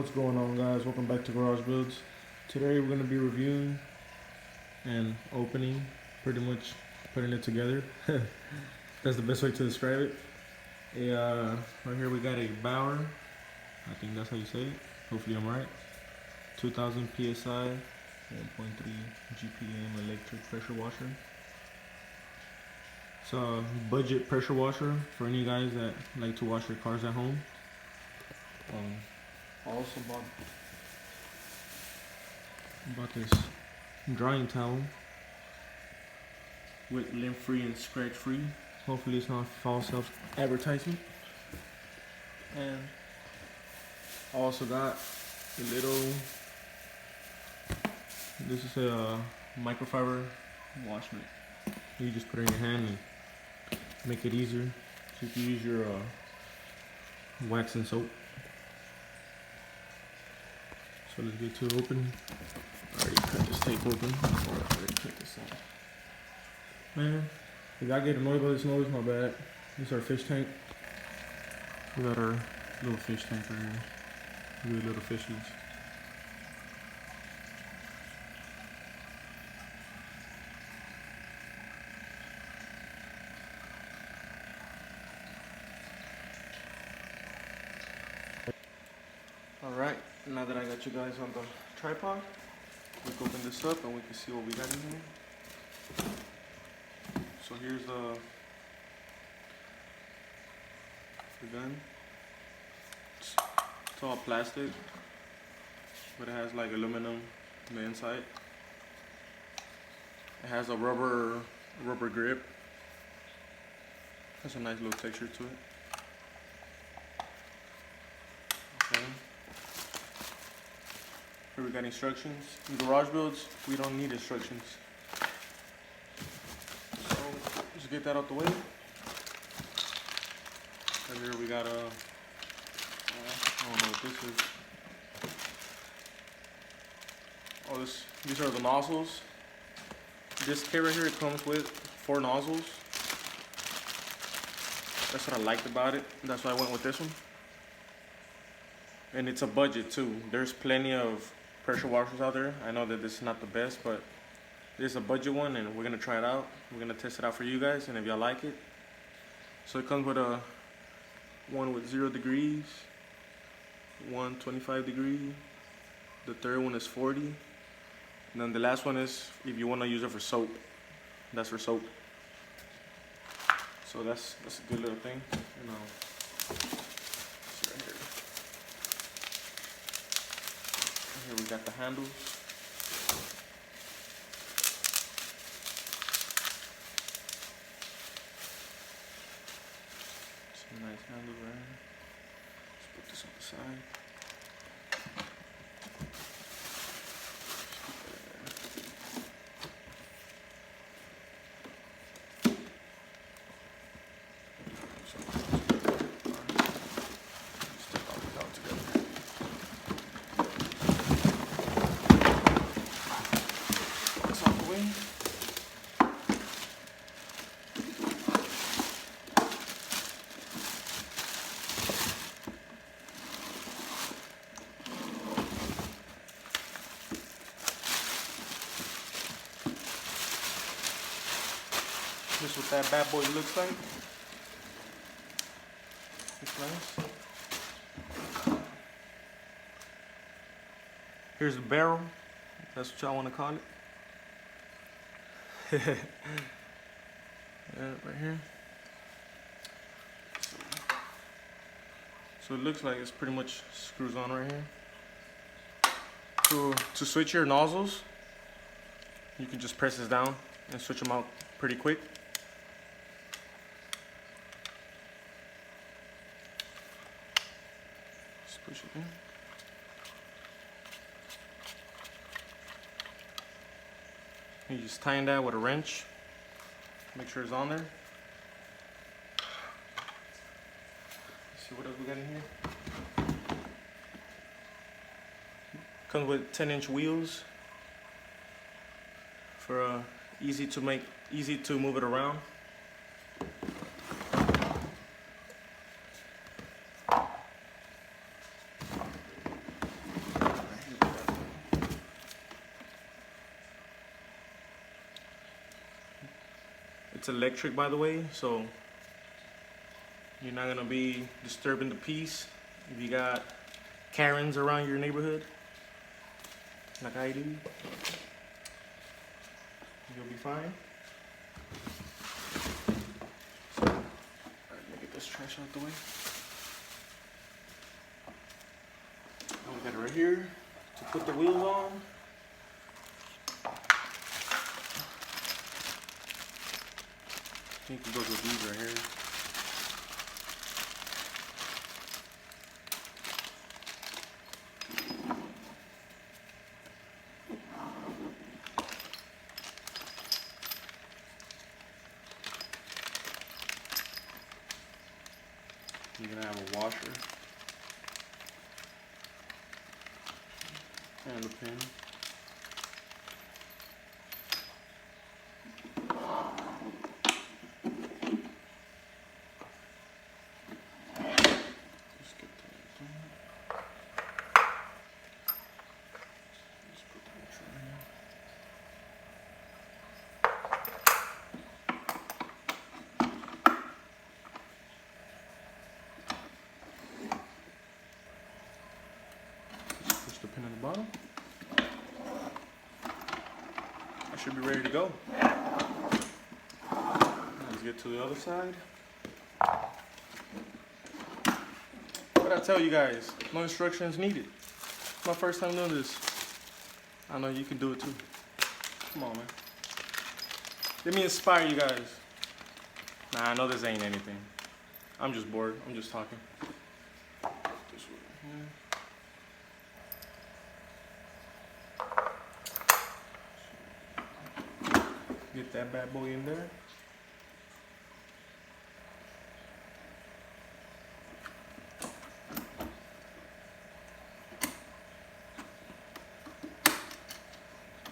What's going on, guys? Welcome back to Garage Builds. Today we're going to be reviewing and opening, pretty much putting it together. That's the best way to describe it. Right here we got a Bauer, I think that's how you say it, hopefully I'm right, 2000 PSI, 1.3 GPM electric pressure washer. It's a budget pressure washer for any guys that like to wash their cars at home. I also bought this drying towel with lint free and scratch free. Hopefully it's not false advertisement. And I also got a little, this is a microfiber wash mitt. You just put it in your hand and make it easier. So you can use your wax and soap. So let's get to it open. I already cut this tape open. Or I already cut this out. Man, if I get annoyed by this noise, my bad. This is our fish tank. We got our little fish tank right here. Really little fishies. Alright, now that I got you guys on the tripod, we can open this up and we can see what we got in here. So here's the gun. It's all plastic, but it has like aluminum on the inside. It has a rubber grip. Has a nice little texture to it. Okay. Here we got instructions. In Garage Builds, we don't need instructions. So just get that out the way. Right here we got a, I don't know what this is. Oh, these are the nozzles. This kit right here, it comes with 4 nozzles. That's what I liked about it. That's why I went with this one. And it's a budget too. There's plenty of pressure washers out there. I know that this is not the best, but this is a budget one and we're gonna try it out. We're gonna test it out for you guys, and if y'all like it. So it comes with a one with 0 degrees, 125 degree, the third one is 40, and then the last one is if you want to use it for soap. That's for soap. So that's a good little thing. You know, see right here. Here we got the handles. Some nice handles right here. Let's put this on the side. This is what that bad boy looks like. It's nice. Here's the barrel. That's what y'all want to call it. Yeah, right here. So it looks like it's pretty much screws on right here. To switch your nozzles, you can just press this down and switch them out pretty quick. Just push it in. You just tighten that with a wrench. Make sure it's on there. Let's see what else we got in here. Comes with 10-inch wheels for easy to move it around. It's electric, by the way, so you're not gonna be disturbing the peace if you got Karens around your neighborhood, like I do. You'll be fine. So, alright, let me get this trash out the way. Now we got it right here to put the wheels on. I think it goes with these right here. You're gonna have a washer and a pin. Just get that done. Just put that right here. Push the pin on the bottom. I should be ready to go. Let's get to the other side. What I tell you guys, no instructions needed. It's my first time doing this. I know you can do it too. Come on, man. Let me inspire you guys. Nah, I know this ain't anything. I'm just bored. I'm just talking. This way. Yeah. Get that bad boy in there.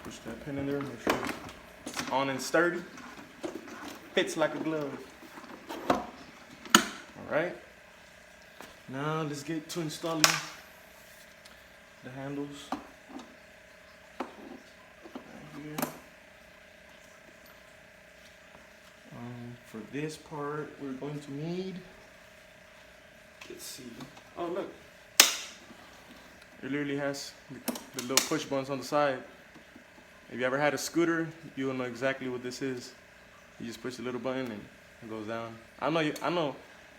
Push that pin in there, make sure it's on and sturdy. Fits like a glove. Alright. Now let's get to installing the handles. Right here. For this part, we're going to need, let's see. Oh, look. It literally has the little push buttons on the side. If you ever had a scooter, you'll know exactly what this is. You just push the little button and it goes down. I know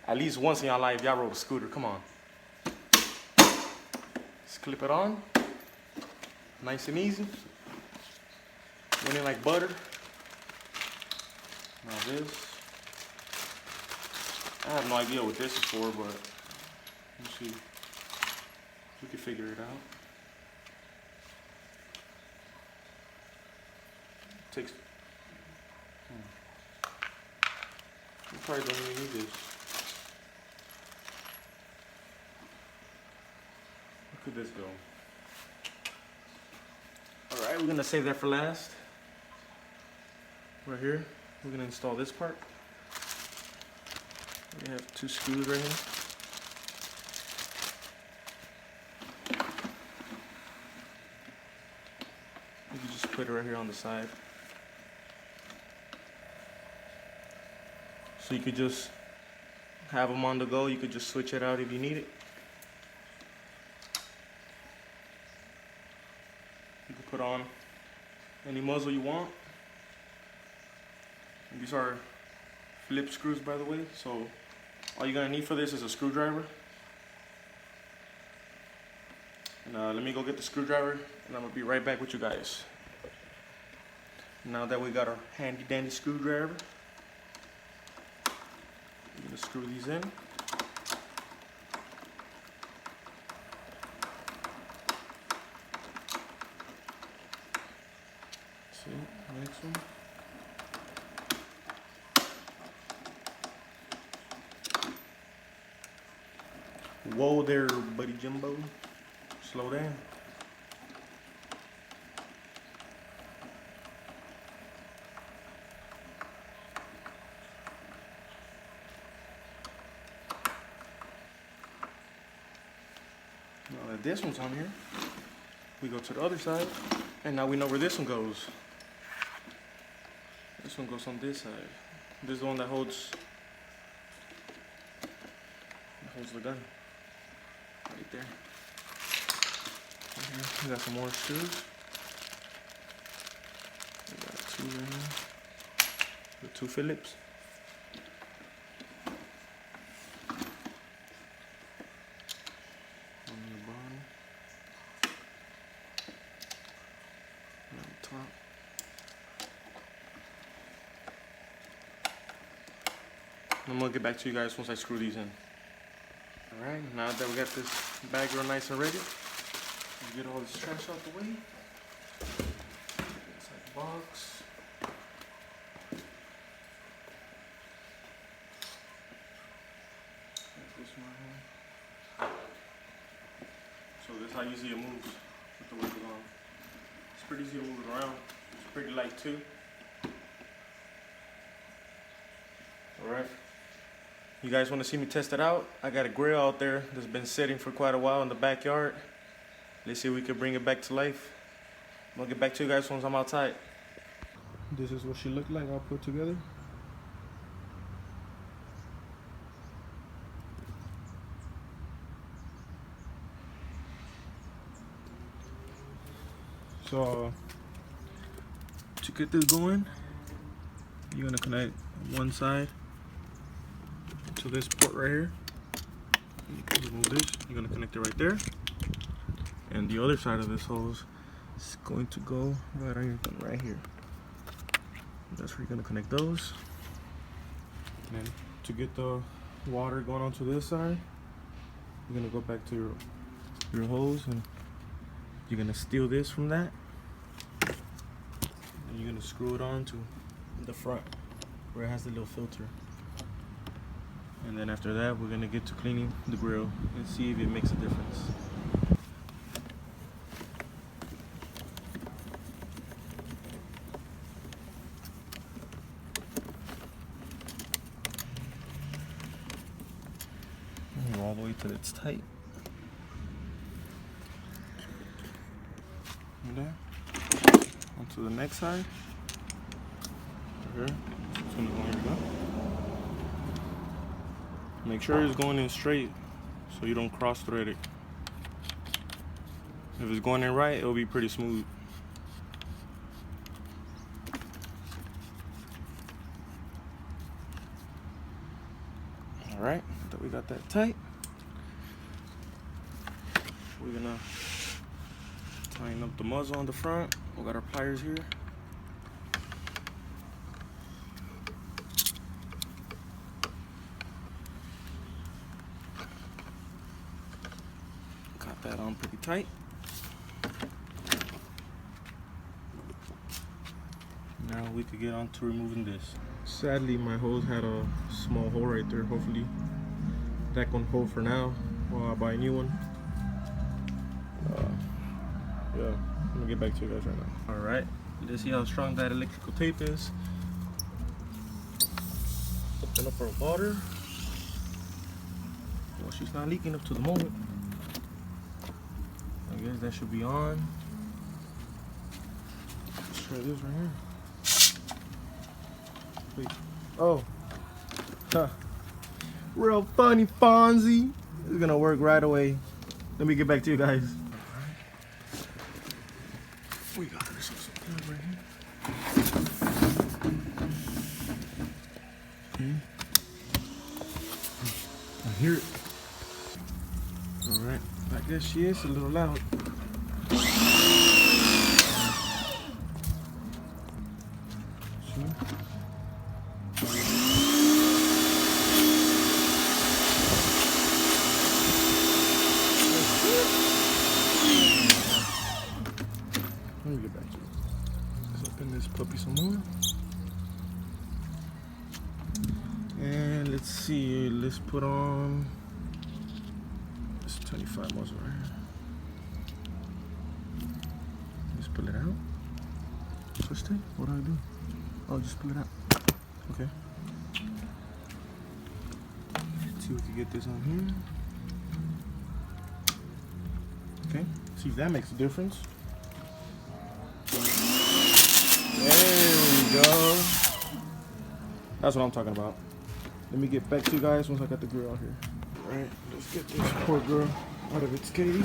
at least once in your life, y'all rode a scooter. Come on. Just clip it on. Nice and easy. Went in like butter. Now this. I have no idea what this is for, but let's see. We can figure it out. Takes. You probably don't even need this. Where could this go? Alright, we're gonna save that for last. Right here, we're gonna install this part. We have 2 screws right here. You can just put it right here on the side. So you could just have them on the go. You could just switch it out if you need it. You can put on any muzzle you want. And these are flip screws, by the way. So all you're gonna need for this is a screwdriver. And let me go get the screwdriver, and I'm gonna be right back with you guys. Now that we got our handy dandy screwdriver, I'm gonna screw these in. See, next one. Whoa there, buddy Jimbo. Slow down. Now that this one's on here, we go to the other side, and now we know where this one goes. This one goes on this side. This is the one that holds the gun. Right there. Okay, we got some more screws. We got 2 right here. The 2 Phillips. On the bottom. And on top. I'm gonna get back to you guys once I screw these in. Alright, now that we got this bag real nice and ready, we get all this trash out the way. Inside the box. So this is how easy it moves with the weight on. It's pretty easy to move it around. It's pretty light too. Alright. You guys want to see me test it out? I got a grill out there that's been sitting for quite a while in the backyard. Let's see if we can bring it back to life. I'm gonna get back to you guys once I'm outside. This is what she looked like all put together. So to get this going, you're gonna connect one side to this port right here. You can remove this. You're gonna connect it right there, and the other side of this hose is going to go right on your gun right here. That's where you're gonna connect those. And then to get the water going onto this side, you're gonna go back to your hose, and you're gonna steal this from that, and you're gonna screw it on to the front where it has the little filter. And then after that, we're gonna get to cleaning the grill and see if it makes a difference. All the way till it's tight. And there. Onto the next side. Right here. It's gonna go here. Make sure it's going in straight so you don't cross thread it. If it's going in right, it'll be pretty smooth. Alright, that we got that tight. We're gonna tighten up the muzzle on the front. We got our pliers here. Got that on pretty tight. Now we could get on to removing this. Sadly, my hose had a small hole right there. Hopefully that can hold for now while I buy a new one. Yeah, I'm gonna get back to you guys right now. All right, let's see how strong that electrical tape is. Open up our water. Well, she's not leaking up to the moment. I guess that should be on. Let's try this right here. Wait. Oh. Huh. Real funny, Fonzie. It's gonna work right away. Let me get back to you guys. We got ourselves some plug right here. Okay. I hear it. Alright. I guess she is a little loud. Let me get back to it. Let's open this puppy some more. And let's see, let's put on this 25 muzzle right here. Just pull it out. Switch tape? What do I do? Oh, just pull it out. Okay. Let's see if we can get this on here. Okay, see if that makes a difference. There we go. That's what I'm talking about. Let me get back to you guys once I got the grill out here. All right, let's get this poor girl out of its cage.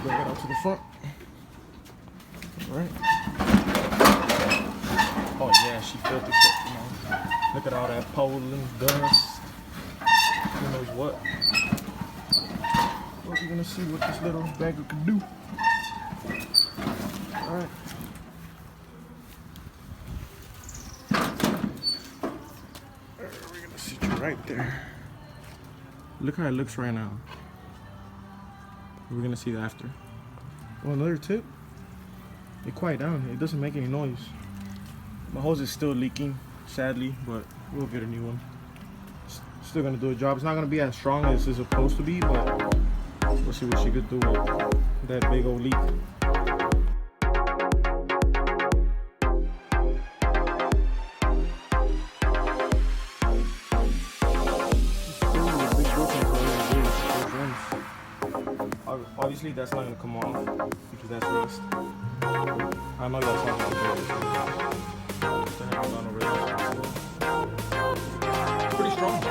Bring it out to the front. All right. Oh yeah, she filthy. You know. Look at all that pollen, dust. Who knows what? Well, we're gonna see what this little bagger can do. All right. We're gonna sit you right there. Look how it looks right now. We're gonna see that after. Well, another tip. It quiet down. It doesn't make any noise. My hose is still leaking, sadly, but we'll get a new one. Still gonna do a job. It's not gonna be as strong as it's supposed to be, but we'll see what she could do with that big old leak. Obviously, that's not gonna come off because that's rust. I know y'all talking about it. Pretty strong.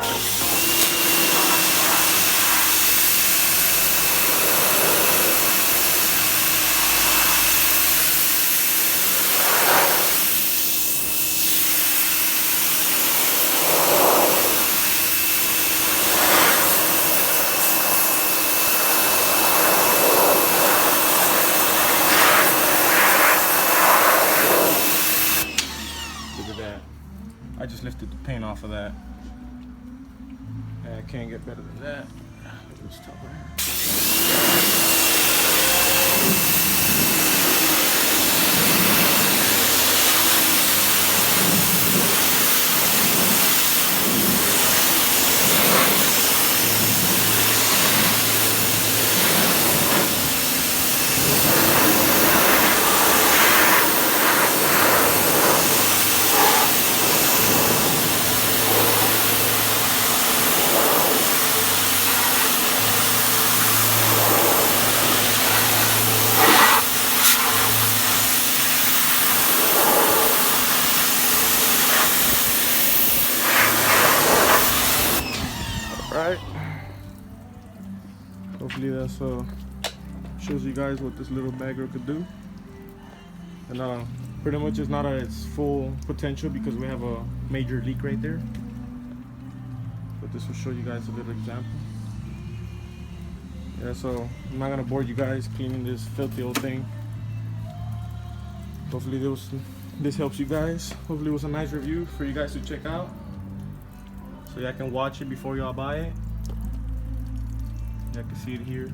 I just lifted the paint off of that. And I can't get better than that. Let's top right here. Right. Hopefully that's shows you guys what this little bagger could do. And pretty much it's not at its full potential because we have a major leak right there. But this will show you guys a little example. Yeah, so I'm not gonna bore you guys cleaning this filthy old thing. Hopefully this helps you guys. Hopefully it was a nice review for you guys to check out, so y'all can watch it before y'all buy it. Y'all can see it here.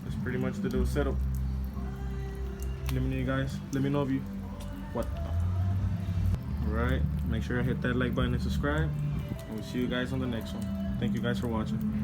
That's pretty much the little setup. Let me know, you guys. Let me know if you what. Alright, make sure to hit that like button and subscribe. And we'll see you guys on the next one. Thank you guys for watching.